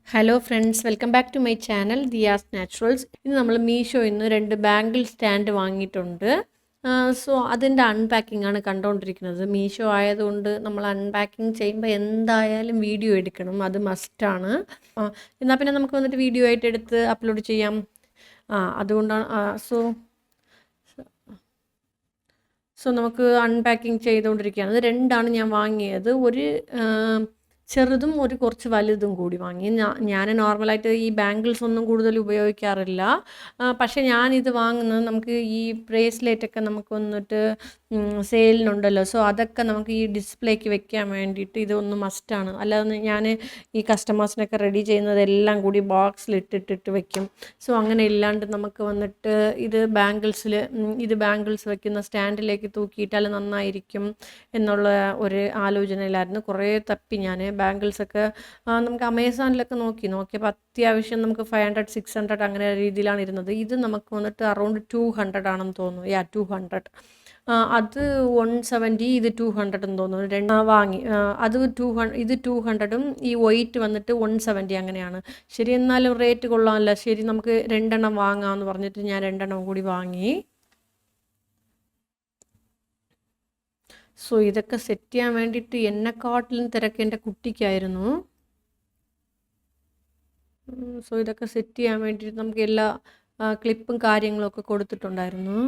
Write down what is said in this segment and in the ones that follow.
Hello friends, welcome back to my channel Diya's Naturals. ഇന്ന് നമ്മൾ മീഷോയിൽ നിന്ന് 2 ബാംഗിൾ സ്റ്റാൻഡ് വാങ്ങിയിട്ടുണ്ട്. സോ അതിൻ്റെ അൺപാക്കിംഗ് ആണ് കണ്ടുകൊണ്ടിരിക്കുന്നത്. മീഷോ ആയതുകൊണ്ട് നമ്മൾ അൺപാക്കിംഗ് ചെയ്യുമ്പോൾ എന്തായാലും വീഡിയോ എടുക്കണം, അത് മസ്റ്റാണ്. എന്നാൽ പിന്നെ നമുക്ക് വന്നിട്ട് വീഡിയോ ആയിട്ട് എടുത്ത് അപ്ലോഡ് ചെയ്യാം. അതുകൊണ്ടാണ് സോ നമുക്ക് അൺപാക്കിംഗ് ചെയ്തുകൊണ്ടിരിക്കുകയാണ്. അത് രണ്ടാണ് ഞാൻ വാങ്ങിയത്. ഒരു ചെറുതും ഒരു കുറച്ച് വലുതും കൂടി വാങ്ങി. ഞാൻ നോർമലായിട്ട് ഈ ബാംഗിൾസ് ഒന്നും കൂടുതൽ ഉപയോഗിക്കാറില്ല. പക്ഷേ ഞാനിത് വാങ്ങുന്നത് നമുക്ക് ഈ ബ്രേസ്ലെറ്റൊക്കെ നമുക്ക് വന്നിട്ട് സെയിലിനുണ്ടല്ലോ. സോ അതൊക്കെ നമുക്ക് ഈ ഡിസ്പ്ലേക്ക് വെക്കാൻ വേണ്ടിയിട്ട് ഇതൊന്ന് മസ്റ്റാണ്. അല്ലാതെ ഞാൻ ഈ കസ്റ്റമേഴ്സിനൊക്കെ റെഡി ചെയ്യുന്നതെല്ലാം കൂടി ബോക്സിലിട്ടിട്ട് വെക്കും. സോ അങ്ങനെ ഇല്ലാണ്ട് നമുക്ക് വന്നിട്ട് ഇത് ബാംഗിൾസ് വെക്കുന്ന സ്റ്റാൻഡിലേക്ക് തൂക്കിയിട്ടാൽ നന്നായിരിക്കും എന്നുള്ള ഒരു ആലോചനയിലായിരുന്നു. കുറേ തപ്പി ഞാൻ ബാംഗിൾസൊക്കെ നമുക്ക് അമേസോണിലൊക്കെ നോക്കിയപ്പോൾ അത്യാവശ്യം നമുക്ക് 500-600 അങ്ങനെ രീതിയിലാണ് ഇരുന്നത്. ഇത് നമുക്ക് വന്നിട്ട് അറൗണ്ട് 200 ആണെന്ന് തോന്നുന്നു. 200. അത് 170, ഇത് 200 എന്ന് തോന്നുന്നു. വാങ്ങി. അത് 200, ഇത് 200ഉം ഈ വെയിറ്റ് വന്നിട്ട് 170 അങ്ങനെയാണ്. ശരി, എന്നാലും റേറ്റ് കൊള്ളാമല്ല. ശരി, നമുക്ക് 2 എണ്ണം വാങ്ങാമെന്ന് പറഞ്ഞിട്ട് ഞാൻ 2 എണ്ണം കൂടി വാങ്ങി. സോ ഇതൊക്കെ സെറ്റ് ചെയ്യാൻ വേണ്ടിയിട്ട് എന്നെക്കാട്ടിലും തിരക്ക് എൻ്റെ കുട്ടിക്കായിരുന്നു. സോ ഇതൊക്കെ സെറ്റ് ചെയ്യാൻ വേണ്ടിയിട്ട് നമുക്ക് എല്ലാ ക്ലിപ്പും കാര്യങ്ങളൊക്കെ കൊടുത്തിട്ടുണ്ടായിരുന്നു.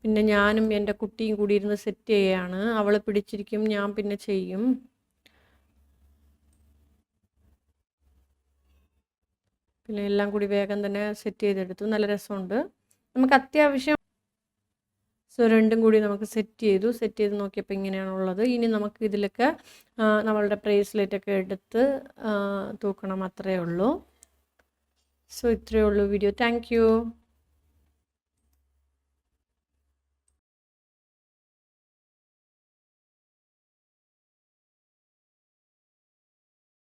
പിന്നെ ഞാനും എൻ്റെ കുട്ടിയും കൂടി ഇരുന്ന് സെറ്റ് ചെയ്യുകയാണ്. അവൾ പിടിച്ചിരിക്കും, ഞാൻ പിന്നെ ചെയ്യും. പിന്നെ എല്ലാം കൂടി വേഗം തന്നെ സെറ്റ് ചെയ്തെടുത്തു. നല്ല രസമുണ്ട്. നമുക്ക് അത്യാവശ്യം സോ രണ്ടും കൂടി നമുക്ക് സെറ്റ് ചെയ്ത് നോക്കിയപ്പോൾ ഇങ്ങനെയാണുള്ളത്. ഇനി നമുക്ക് ഇതിലൊക്കെ നമ്മളുടെ ബ്രേസ്ലെറ്റൊക്കെ എടുത്ത് തൂക്കണം, അത്രയേ ഉള്ളൂ. സോ ഇത്രയേ ഉള്ളൂ വീഡിയോ. Thank you.